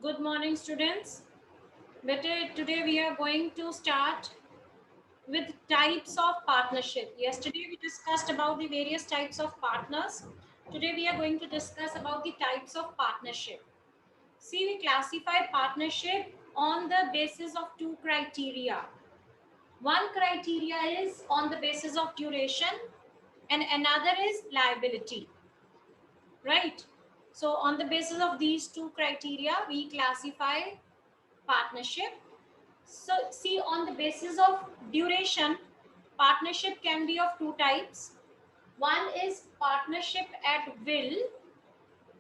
Good morning, students. Today we are going to start with types of partnership. Yesterday we discussed about the various types of partners. Today we are going to discuss about the types of partnership. See, we classify partnership on the basis of two criteria. One criteria is on the basis of duration and another is liability, right? So on the basis of these two criteria, we classify partnership. So, see, on the basis of duration, partnership can be of two types. One is partnership at will,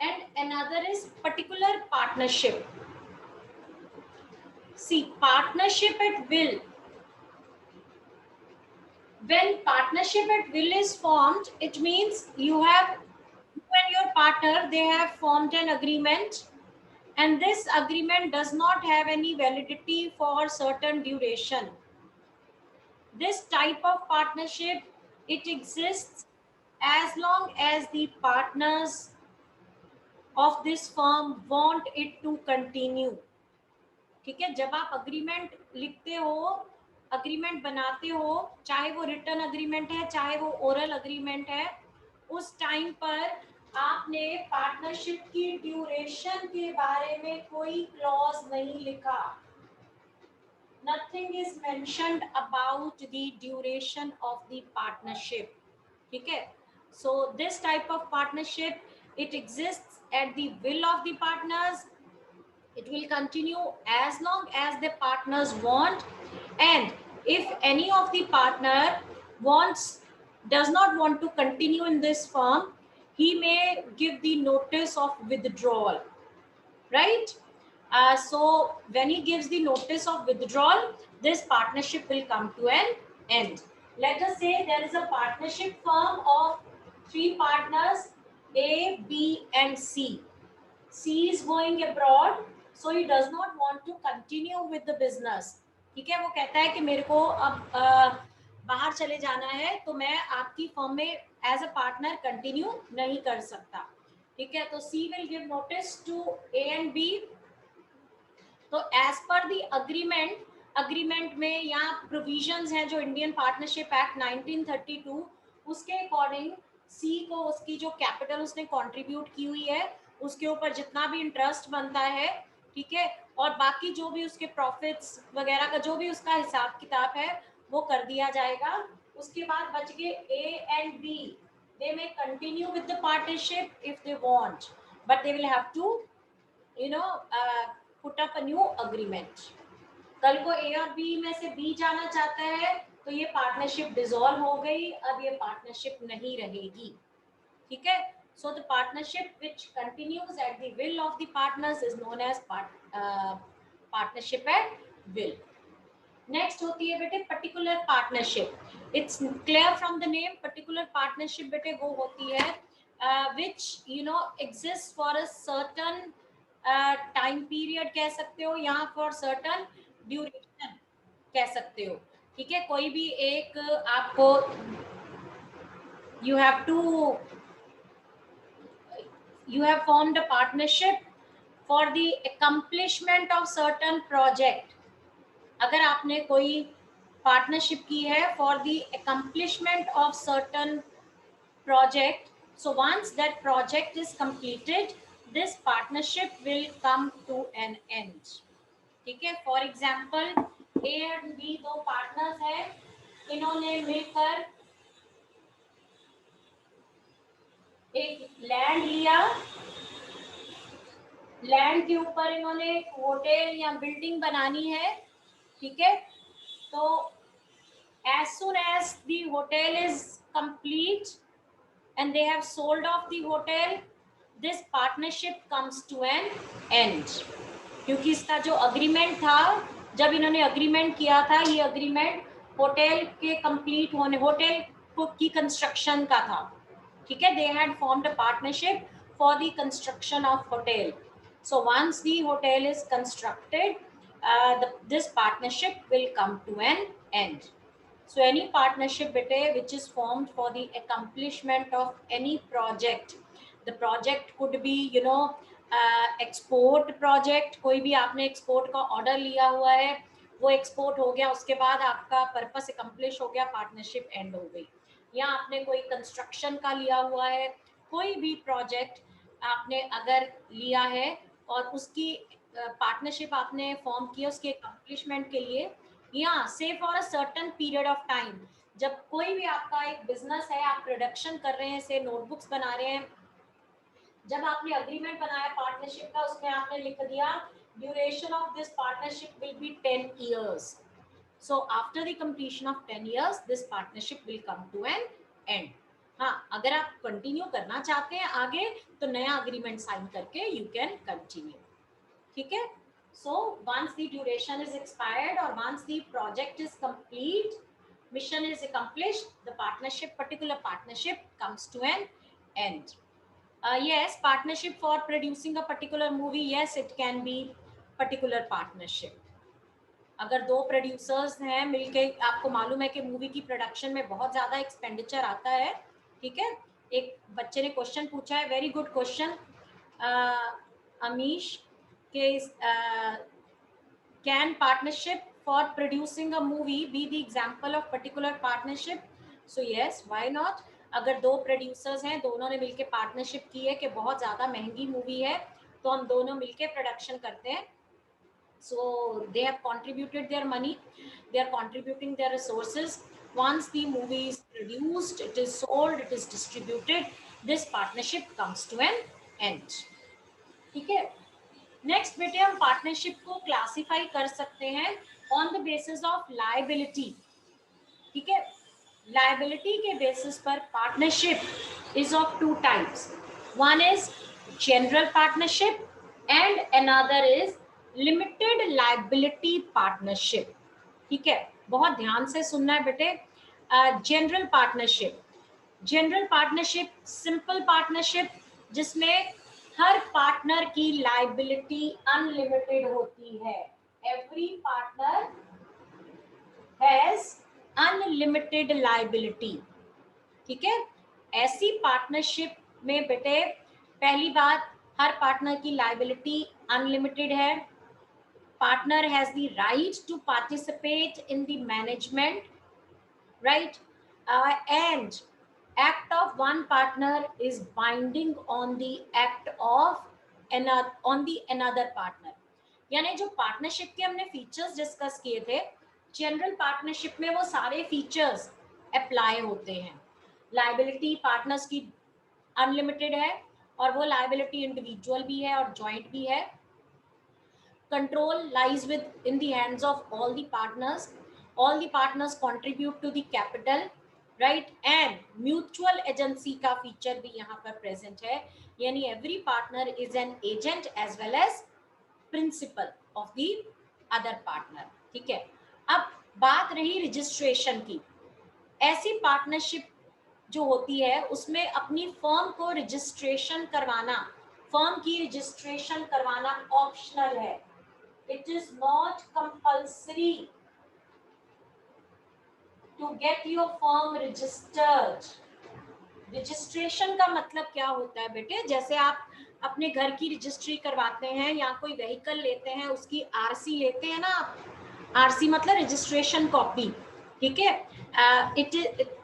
and another is particular partnership. See, partnership at will. When partnership at will is formed, it means you and your partner, they have formed an agreement, and this agreement does not have any validity for certain duration. This type of partnership, it exists as long as the partners of this firm want it to continue. ठीक है, जब आप agreement लिखते हो, agreement बनाते हो, चाहे वो रिटर्न अग्रीमेंट है चाहे वो ओरल अग्रीमेंट है, उस टाइम पर आपने पार्टनरशिप की ड्यूरेशन के बारे में कोई क्लॉज नहीं लिखा. Nothing is mentioned about the duration of the partnership. Okay, so this type of partnership, it exists at the will of the partners. It will continue as long as the partners want, and if any of the partner wants does not want to continue in this firm, he may give the notice of withdrawal, right? So when he gives the notice of withdrawal, this partnership will come to an end. Let us say there is a partnership firm of three partners, A, B, and C. C is going abroad, so he does not want to continue with the business. ठीक है, वो कहता है कि मेरे को अब बाहर चले जाना है, तो मैं आपकी फर्म में एज अ पार्टनर कंटिन्यू नहीं कर सकता. ठीक है, तो C will give notice to A and B. तो एज पर द अग्रीमेंट में यहाँ प्रोविजंस हैं जो इंडियन पार्टनरशिप एक्ट 1932, उसके अकॉर्डिंग सी को उसकी जो कैपिटल उसने कंट्रीब्यूट की हुई है उसके ऊपर जितना भी इंटरेस्ट बनता है, ठीक है, और बाकी जो भी उसके प्रॉफिट्स वगैरह का जो भी उसका हिसाब किताब है वो कर दिया जाएगा. उसके बाद बच गए A and B. They may continue with the partnership if they want, but they will have to you know put up a new agreement. कल को ए और बी में से बी जाना चाहता है तो ये पार्टनरशिप डिसॉल्व हो गई, अब ये पार्टनरशिप नहीं रहेगी. ठीक है, so the partnership which continues at the will of the partners is known as partnership at will. Next होती है बेटे particular partnership. It's clear from the name. Particular partnership बेटे वो होती है which exists for a certain time period कह सकते हो या फॉर सर्टन ड्यूरेशन कह सकते हो. ठीक है, कोई भी एक आपको you have formed a partnership for the accomplishment of certain project. अगर आपने कोई पार्टनरशिप की है for the accomplishment of certain project, so once that project is completed, this partnership will come to an end. ठीक है, for example A and B दो partners हैं, इन्होंने मिलकर एक लैंड लिया, लैंड के ऊपर इन्होंने होटल या बिल्डिंग बनानी है. ठीक है, तो as soon as the hotel is complete and they have sold off the hotel, this partnership comes to an end. क्योंकि इसका जो अग्रीमेंट था, जब इन्होंने अग्रीमेंट किया था, ये अग्रीमेंट होटल के कंप्लीट होने, होटल की कंस्ट्रक्शन का था. ठीक है, they had formed a partnership for the construction of hotel. So once the hotel is constructed, this partnership will come to an end. So any partnership bete which is formed for the accomplishment of any project, the project could be export project, कोई भी आपने export का order लिया हुआ है, वो export हो गया, उसके बाद आपका पर्पस एकम्प्लिश हो गया, पार्टनरशिप एंड हो गई। या आपने कोई कंस्ट्रक्शन का लिया हुआ है, कोई भी प्रोजेक्ट आपने अगर लिया है और उसकी पार्टनरशिप आपने फॉर्म किया उसके अकम्प्लिशमेंट के लिए, या से for a certain period of time, जब कोई भी आपका एक बिजनेस है, आप प्रोडक्शन कर रहे हैं, से नोटबुक्स बना रहे हैं, जब आपने अग्रीमेंट बनाया पार्टनरशिप का, उसमें आपने लिख दिया duration of this partnership will be 10 years. So after the completion of 10 years, this partnership will come to an end. हाँ, अगर आप कंटिन्यू करना चाहते हैं आगे, तो नया अग्रीमेंट साइन करके यू कैन कंटिन्यू। ठीक है। So once the duration is expired और once the project is complete, mission is accomplished, the partnership, particular partnership comes to an end. Yes, partnership for producing a particular movie, yes, it can be particular partnership. अगर दो producers हैं मिलके, आपको मालूम है कि movie की production में बहुत ज़्यादा एक्सपेंडिचर आता है, ठीक है। एक बच्चे ने क्वेश्चन पूछा है, वेरी गुड क्वेश्चन अमीश, के can partnership for producing a movie be the example of particular partnership? So yes, why not. अगर दो प्रोड्यूसर्स हैं, दोनों ने मिलके पार्टनरशिप की है कि बहुत ज़्यादा महंगी मूवी है, तो हम दोनों मिलके प्रोडक्शन करते हैं, so they have contributed their money, they are contributing their resources. Once the movie is produced, it is sold, it is distributed, this partnership comes to an end. ठीक है। नेक्स्ट बेटे, हम पार्टनरशिप को classify कर सकते हैं on the basis of liability. ठीक है। लायबिलिटी के बेसिस पर partnership is of two types, one is general partnership and another is limited liability partnership. ठीक है, बहुत ध्यान से सुनना है बेटे। General partnership, general partnership simple partnership, जिसमें हर पार्टनर की लायबिलिटी अनलिमिटेड होती है। Every partner has unlimited liability. ठीक है। ऐसी पार्टनरशिप में बेटे, पहली बात, हर पार्टनर की लायबिलिटी अनलिमिटेड है। Partner has the right to participate in the management, right? And act of one partner is binding on the act of another partner. यानी जो पार्टनरशिप के हमने फीचर्स डिस्कस किए थे, जनरल पार्टनरशिप में वो सारे फीचर्स अप्लाई होते हैं। लायबिलिटी पार्टनर्स की अनलिमिटेड है, और वो लायबिलिटी इंडिविजुअल भी है और जॉइंट भी है। Control lies in the hands of all the partners. All the partners contribute to the capital, right? And mutual agency का feature भी यहाँ पर present है, यानी every partner is an agent as well as principal of the other partner. ठीक है। अब बात रही रजिस्ट्रेशन की। ऐसी पार्टनरशिप जो होती है, उसमें अपनी फर्म को रजिस्ट्रेशन करवाना, फर्म की रजिस्ट्रेशन करवाना ऑप्शनल है। It is not compulsory to get your firm registered. Registration का मतलब क्या होता है बेटे? जैसे आप अपने घर की रजिस्ट्री करवाते हैं या कोई व्हीकल लेते हैं, उसकी आरसी लेते हैं ना आप, आरसी मतलब रजिस्ट्रेशन कॉपी। ठीक है।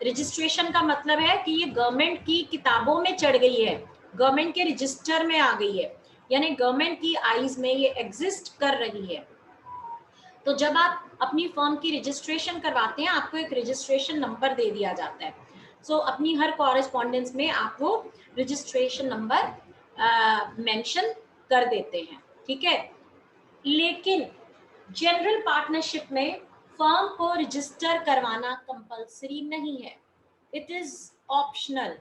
रजिस्ट्रेशन का मतलब है कि ये गवर्नमेंट की किताबों में चढ़ गई है, गवर्नमेंट के रजिस्टर में आ गई है, यानी गवर्नमेंट की आईज में ये एग्जिस्ट कर रही है। तो जब आप अपनी फर्म की रजिस्ट्रेशन करवाते हैं, आपको एक रजिस्ट्रेशन नंबर दे दिया जाता है। सो अपनी हर कॉरेस्पॉन्डेंस में आप वो रजिस्ट्रेशन नंबर मेंशन कर देते हैं। ठीक है। लेकिन जनरल पार्टनरशिप में फर्म को रजिस्टर करवाना कंपलसरी नहीं है, इट इज ऑप्शनल।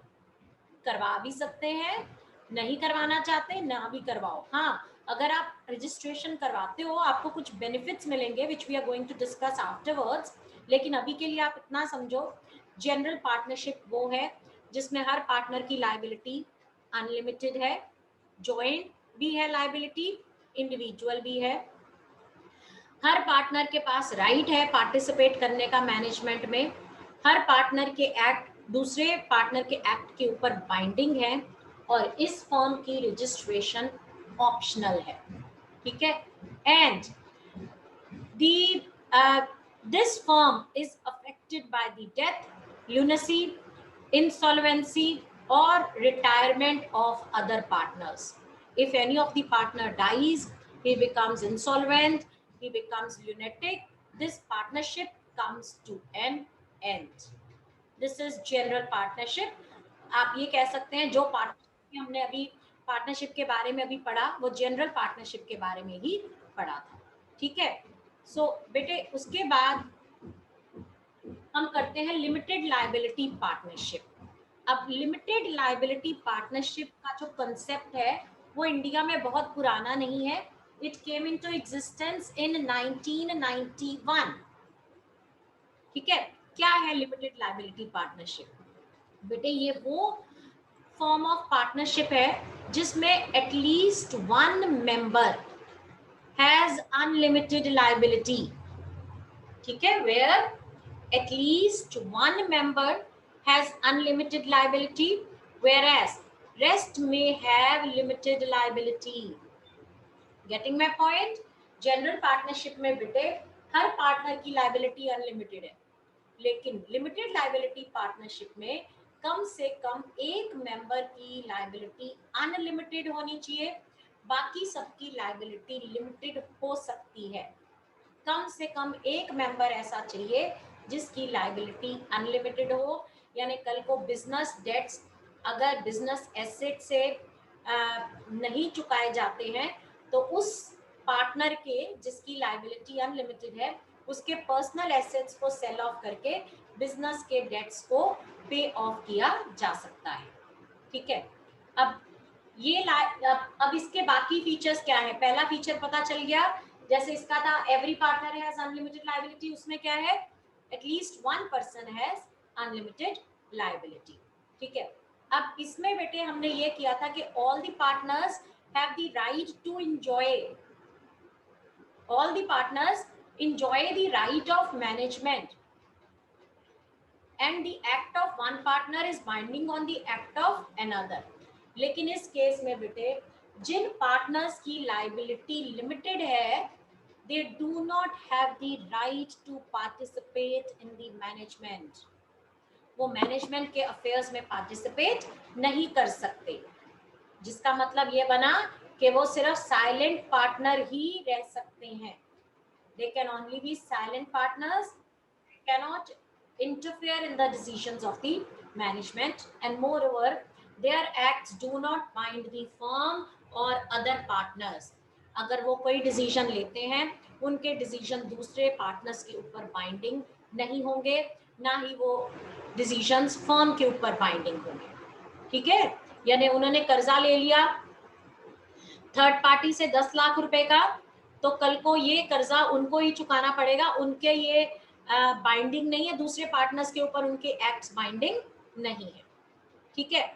करवा भी सकते हैं, नहीं करवाना चाहते ना भी करवाओ। हाँ, अगर आप रजिस्ट्रेशन करवाते हो, आपको कुछ बेनिफिट्स मिलेंगे which we are going to discuss afterwards. लेकिन अभी के लिए आप इतना समझो, जनरल पार्टनरशिप वो है जिसमें हर पार्टनर की लायबिलिटी अनलिमिटेड है, जॉइंट भी है लायबिलिटी, इंडिविजुअल भी है। हर पार्टनर के पास राइट है पार्टिसिपेट करने का मैनेजमेंट में। हर पार्टनर के एक्ट दूसरे पार्टनर के एक्ट के ऊपर बाइंडिंग है, और इस फर्म की रजिस्ट्रेशन ऑप्शनल है, ठीक है। And the this firm is affected by the death, lunacy, insolvency, or retirement of other partners. If any of the partner dies, he becomes insolvent, he becomes lunatic, this partnership comes to an end. This is general partnership. आप ये कह सकते हैं जो partnership हमने अभी partnership के बारे में अभी पढ़ा वो जनरल पार्टनरशिप के बारे में ही पढ़ा था, ठीक है। सो बेटे उसके बाद हम करते हैं लिमिटेड लायबिलिटी पार्टनरशिप। अब लिमिटेड लायबिलिटी पार्टनरशिप का जो कंसेप्ट है वो इंडिया में बहुत पुराना नहीं है। It came into existence in 1991, ठीक है। क्या है लिमिटेड लायबिलिटी पार्टनरशिप? बेटे ये वो फॉर्म ऑफ पार्टनरशिप है जिसमें at least one member has unlimited liability, ठीक है। Where at least one member has unlimited liability, whereas rest may have limited liability. Getting my point? General partnership में बेटे हर partner की लाइबिलिटी अनलिमिटेड है, लेकिन limited liability partnership में कम से कम एक मेंबर की लाइबिलिटी अनलिमिटेड होनी चाहिए, बाकी सबकी लाइबिलिटी लिमिटेड हो सकती है। कम से कम एक मेंबर ऐसा चाहिए जिसकी लायबिलिटी अनलिमिटेड हो, यानी कल को बिजनेस डेट्स अगर बिजनेस एसेट से नहीं चुकाए जाते हैं तो उस पार्टनर के जिसकी लायबिलिटी अनलिमिटेड है उसके पर्सनल एसेट्स को सेल ऑफ करके बिजनेस के डेट्स को पे ऑफ किया जा सकता है, ठीक है। अब ये अब इसके बाकी फीचर्स क्या है? पहला फीचर पता चल गया, जैसे इसका था every partner has unlimited liability, उसमें क्या है? At least one person has unlimited liability, ठीक है। अब इसमें बेटे हमने ये किया था कि all the partners have the right to enjoy, all the partners enjoy the right of management and the act of one partner is binding on the act of another. लेकिन इस केस में बेटे जिन पार्टनर्स की liability limited है they do not have the right to participate in the management, वो management के affairs में पार्टिसिपेट नहीं कर सकते, जिसका मतलब ये बना कि वो सिर्फ साइलेंट पार्टनर ही रह सकते हैं। they can only be silent partners, cannot interfere in the decisions of the management, and moreover their acts do not bind the firm or other partners। अगर वो कोई डिसीजन लेते हैं उनके डिसीजन दूसरे पार्टनर्स के ऊपर बाइंडिंग नहीं होंगे, ना ही वो डिसीजंस फर्म के ऊपर बाइंडिंग होंगे, ठीक है। यानी उन्होंने कर्जा ले लिया थर्ड पार्टी से 10 लाख रुपए का, तो कल को ये कर्जा उनको ही चुकाना पड़ेगा, उनके ये बाइंडिंग नहीं है, दूसरे पार्टनर्स के ऊपर उनके एक्ट्स बाइंडिंग नहीं है, ठीक है।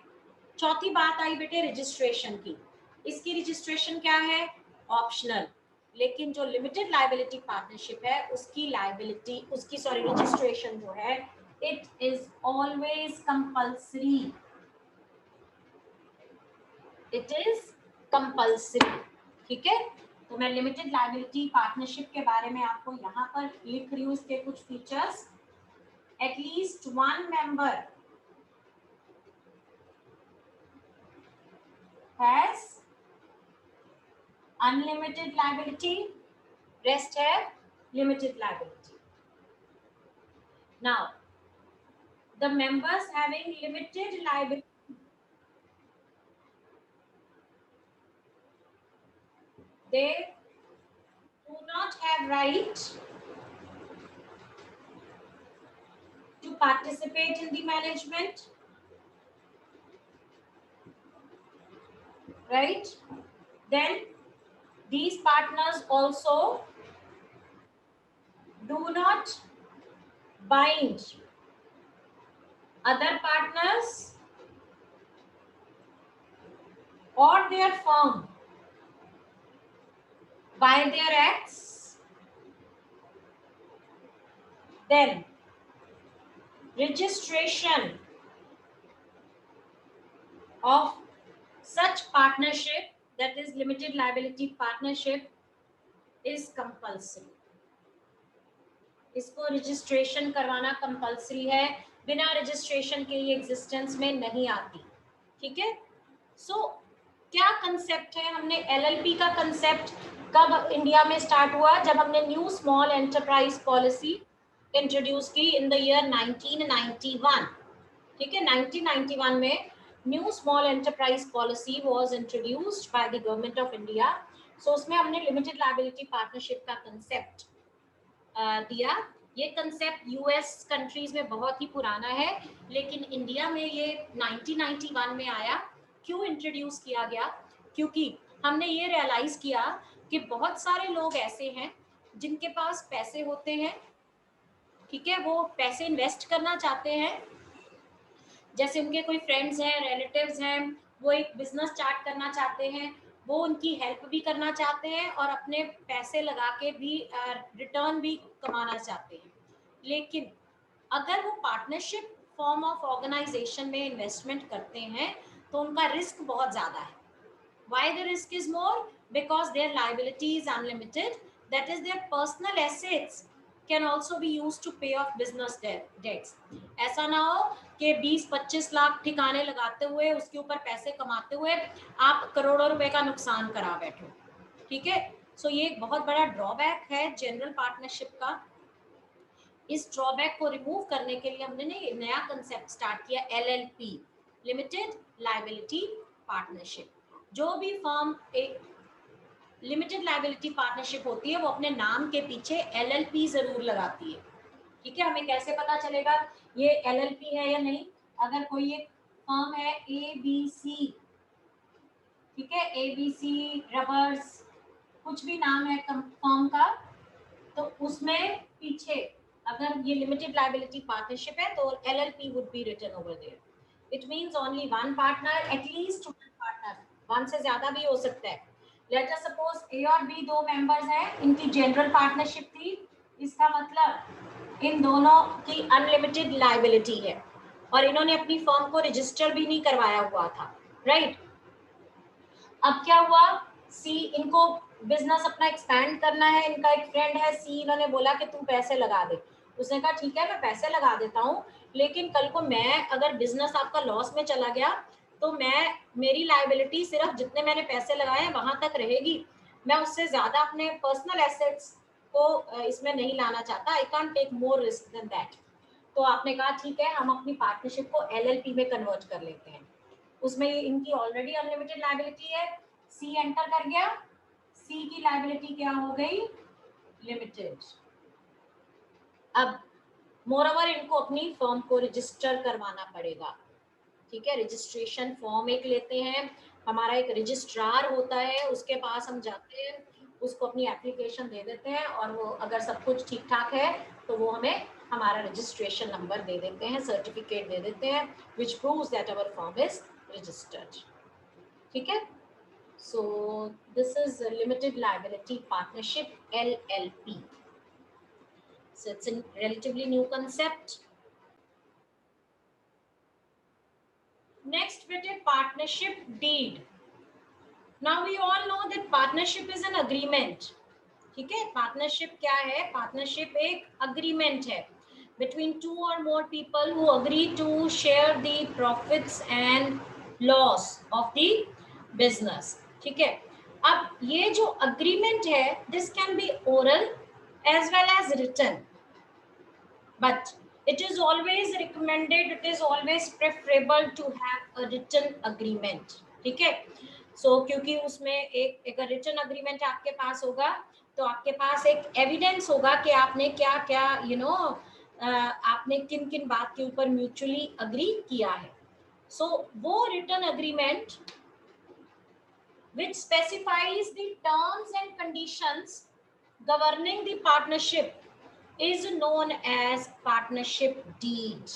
चौथी बात आई बेटे रजिस्ट्रेशन की। इसकी रजिस्ट्रेशन क्या है? ऑप्शनल। लेकिन जो लिमिटेड लायबिलिटी पार्टनरशिप है उसकी लायबिलिटी उसकी रजिस्ट्रेशन जो है it is always compulsory, it is compulsory, ठीक है। तो मैं लिमिटेड लायबिलिटी पार्टनरशिप के बारे में आपको यहाँ पर लिख रही हूँ, इसके कुछ features. At least one member has unlimited liability, rest have limited liability. Now the members having limited liability, they do not have right to participate in the management, right? Then these partners also do not bind other partners or their firm by their acts. Then registration of such partnership that is limited liability partnership is compulsory. इसको registration करवाना compulsory है, बिना registration के ये existence में नहीं आती, ठीक है। सो क्या कंसेप्ट है, हमने एलएलपी का कंसेप्ट कब इंडिया में स्टार्ट हुआ, जब हमने new small enterprise policy introduce की इन द ईयर 1991, ठीक है। 1991 में new small enterprise policy was introduced by the government of India. So उसमें हमने लिमिटेड लायबिलिटी पार्टनरशिप का कंसेप्ट दिया। ये कंसेप्ट यूएस कंट्रीज में बहुत ही पुराना है, लेकिन इंडिया में ये 1991 में आया। क्यों इंट्रोड्यूस किया गया, क्योंकि हमने ये रियलाइज किया कि बहुत सारे लोग ऐसे हैं जिनके पास पैसे होते हैं, ठीक है, वो पैसे इन्वेस्ट करना चाहते हैं, जैसे उनके कोई फ्रेंड्स हैं, रिलेटिव्स हैं, वो एक बिजनेस स्टार्ट करना चाहते हैं, वो उनकी हेल्प भी करना चाहते हैं और अपने पैसे लगा के भी रिटर्न भी कमाना चाहते हैं। लेकिन अगर वो पार्टनरशिप फॉर्म ऑफ ऑर्गेनाइजेशन में इन्वेस्टमेंट करते हैं तो उनका रिस्क बहुत ज़्यादा है। Why the risk is more? Because their liability is unlimited. That is, their personal assets can also be used to pay off business debts. ऐसा ना हो कि 20-25 लाख ठिकाने लगाते हुए उसके ऊपर पैसे कमाते हुए आप करोड़ों रुपए का नुकसान करा बैठो, ठीक है। सो ये एक बहुत बड़ा ड्रॉबैक है जनरल पार्टनरशिप का। इस ड्रॉबैक को रिमूव करने के लिए हमने नया कंसेप्ट स्टार्ट किया, एलएलपी, लिमिटेड लायबिलिटी पार्टनरशिप। जो भी फर्म एक लिमिटेड लायबिलिटी पार्टनरशिप होती है वो अपने नाम के पीछे एलएलपी जरूर लगाती है, ठीक है। हमें कैसे पता चलेगा ये एलएलपी है या नहीं? अगर कोई एक फर्म है एबीसी, ठीक है, एबीसी रबर्स, कुछ भी नाम है फर्म का, तो उसमें पीछे अगर ये लिमिटेड लायबिलिटी पार्टनरशिप है तो LLP would be written over there. It means only one partner, at least one partner, one से ज्यादा भी हो सकता है। लेट अस सपोज ए और बी दो मेंबर्स हैं, इनकी जनरल पार्टनरशिप थी, इसका मतलब इन दोनों की अनलिमिटेड लायबिलिटी है और इन्होंने अपनी फर्म को रजिस्टर भी नहीं करवाया हुआ था, राइट। अब क्या हुआ, सी इनको बिजनेस अपना एक्सपैंड करना है, इनका एक फ्रेंड है सी, इन्होंने बोला कि तू पैसे लगा दे। उसने कहा ठीक है मैं पैसे लगा देता हूँ, लेकिन कल को मैं अगर बिजनेस आपका लॉस में चला गया तो मेरी लायबिलिटी सिर्फ जितने मैंने पैसे लगाए हैं वहां तक रहेगी, मैं उससे ज्यादा अपने पर्सनल एसेट्स को इसमें नहीं लाना चाहता, I can't take more risk than that. तो आपने कहा ठीक है हम अपनी पार्टनरशिप को एलएलपी में कन्वर्ट कर लेते हैं। उसमें इनकी ऑलरेडी अनलिमिटेड लायबिलिटी है, सी एंटर कर गया, सी की लायबिलिटी क्या हो गई, लिमिटेड। अब मोरओवर इनको अपनी फर्म को रजिस्टर करवाना पड़ेगा, ठीक है। रजिस्ट्रेशन फॉर्म एक लेते हैं, हमारा एक रजिस्ट्रार होता है, उसके पास हम जाते हैं, उसको अपनी एप्लीकेशन दे देते हैं और वो अगर सब कुछ ठीक ठाक है तो वो हमें हमारा रजिस्ट्रेशन नंबर दे देते हैं, सर्टिफिकेट दे देते हैं which proves that our firm is registered, ठीक है। So this is a limited liability partnership, LLP. So it's a relatively new concept. Next bit is partnership deed. Now we all know that partnership is an agreement. ठीक है, partnership क्या है, partnership एक agreement है between two or more people who agree to share the profits and loss of the business, ठीक है। अब ये जो अग्रीमेंट है this can be oral as well as written, but it is always recommended, it is always preferable to have a written agreement, ठीक है। क्योंकि उसमें एक रिटन अग्रीमेंट आपके पास होगा तो आपके पास एक एविडेंस होगा कि आपने क्या क्या आपने किन किन बात के ऊपर म्यूचुअली अग्री किया है। वो written agreement which specifies the terms and conditions governing the partnership is known as partnership deed.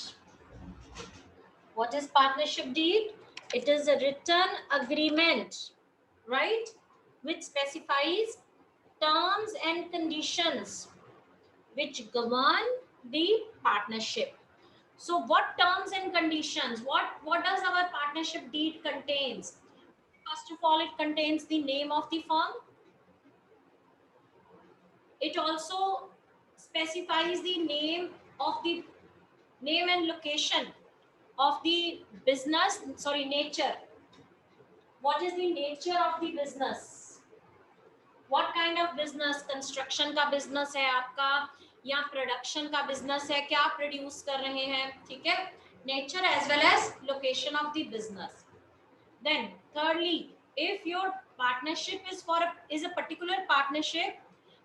What is partnership deed? It is a written agreement, right, which specifies terms and conditions which govern the partnership. So what terms and conditions, what does our partnership deed contains? First of all, it contains the name of the firm. It also specifies the name and location of the business, sorry, nature. What is the nature of the business? What kind of business? Construction का business है आपका या production का business है, क्या produce कर रहे हैं, ठीक है. Nature as well as location of the business. Then thirdly, if your partnership is a particular partnership,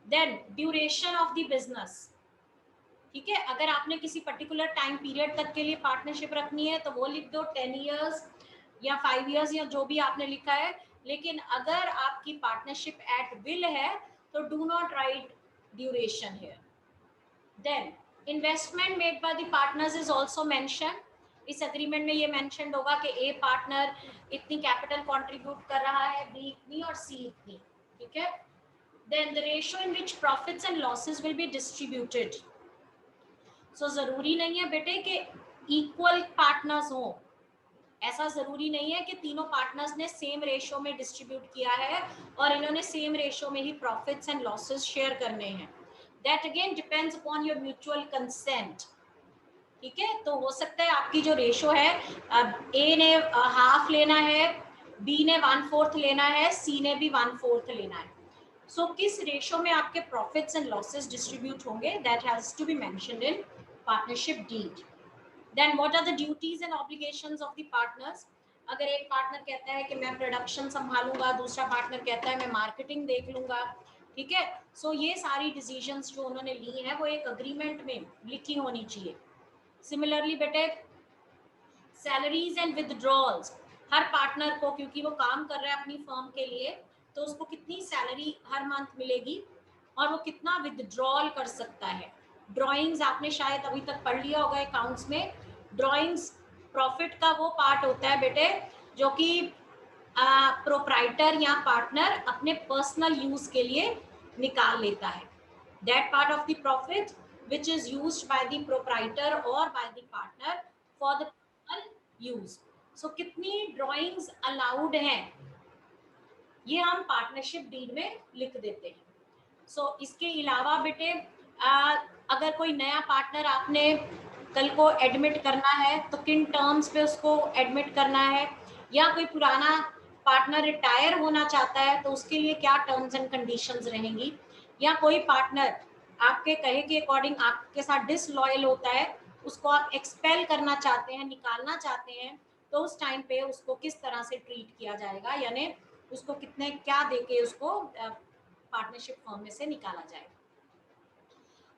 then duration of the business. ठीक है, अगर आपने किसी पर्टिकुलर टाइम पीरियड तक के लिए पार्टनरशिप रखनी है तो वो लिख दो 10 इयर्स या 5 इयर्स या जो भी आपने लिखा है. लेकिन अगर आपकी पार्टनरशिप एट विल है तो do not write duration here. Then investment made by the partners is also mention. इस एग्रीमेंट में ये मेंशन होगा कि ए पार्टनर इतनी कैपिटल कंट्रीब्यूट कर रहा है, बी इतनी और सी इतनी, ठीक है. Then the ratio in which profits and losses will be distributed. So जरूरी नहीं है बेटे कि इक्वल पार्टनर्स हो. ऐसा जरूरी नहीं है कि तीनों पार्टनर्स ने सेम रेशियो में डिस्ट्रीब्यूट किया है और इन्होंने सेम रेशियो में ही प्रॉफिट्स एंड लॉसेस शेयर करने हैं. That again depends upon your mutual consent. ठीक है, तो हो सकता है आपकी जो रेशियो है, ए ने हाफ लेना है, बी ने 1/4 लेना है, सी ने भी 1/4 लेना है. सो किस रेशियो में आपके प्रॉफिट्स एंड लॉसेस डिस्ट्रीब्यूट होंगे, that has to be mentioned in partnership deed. Then what are the duties and obligations of the partners? अगर एक पार्टनर कहता है कि मैं प्रोडक्शन संभालूंगा, दूसरा पार्टनर कहता है मैं मार्केटिंग देख लूंगा, ठीक है. सो ये सारी डिसीजंस जो उन्होंने ली हैं वो एक अग्रीमेंट में लिखी होनी चाहिए. सिमिलरली बेटे, सैलरीज एंड विदड्रॉल्स. हर पार्टनर को, क्योंकि वो काम कर रहा है अपनी फर्म के लिए, तो उसको कितनी सैलरी हर मंथ मिलेगी और वो कितना विदड्रॉल कर सकता है. ड्राइंग्स आपने शायद अभी तक पढ़ लिया होगा अकाउंट्स में. ड्राइंग्स प्रॉफिट का वो पार्ट होता है बेटे जो कि प्रोप्राइटर या पार्टनर अपने पर्सनल यूज के लिए निकाल लेता है. That part of the profit which is used by the proprietor or by the partner for the personal use. So कितनी ड्राइंग्स अलाउड हैं ये हम पार्टनरशिप डीड में लिख देते हैं. सो इसके अलावा बेटे, अगर कोई नया पार्टनर आपने कल को एडमिट करना है तो किन टर्म्स पे उसको एडमिट करना है, या कोई पुराना पार्टनर रिटायर होना चाहता है तो उसके लिए क्या टर्म्स एंड कंडीशंस रहेंगी, या कोई पार्टनर आपके कहे के अकॉर्डिंग आपके साथ डिसलॉयल होता है, उसको आप एक्सपेल करना चाहते हैं, निकालना चाहते हैं, तो उस टाइम पे उसको किस तरह से ट्रीट किया जाएगा, यानी उसको कितने क्या देके उसको पार्टनरशिप फर्म में से निकाला जाएगा.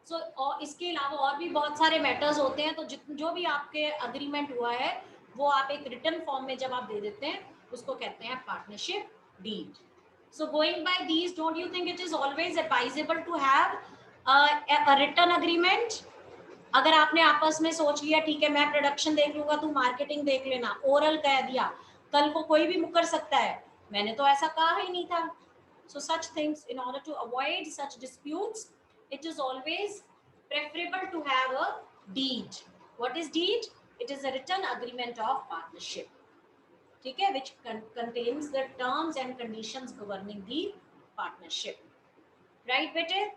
सो और इसके अलावा और भी बहुत सारे मैटर्स होते हैं. तो जो भी आपके अग्रीमेंट हुआ है वो आप एक रिटन फॉर्म में जब आप दे देते हैं उसको कहते हैं partnership deed. So going by these, don't you think it is always advisable to have a written agreement? अगर आपने आपस में सोच लिया ठीक है मैं प्रोडक्शन देख लूंगा, तू मार्केटिंग देख लेना, ओरल कह दिया, कल को कोई भी मुकर सकता है, मैंने तो ऐसा कहा ही नहीं था. So such things, in order to avoid such disputes, it is always preferable to have a deed. What is deed? It is a written agreement of partnership, ठीक है, which contains the terms and conditions governing the partnership. Right बेटे?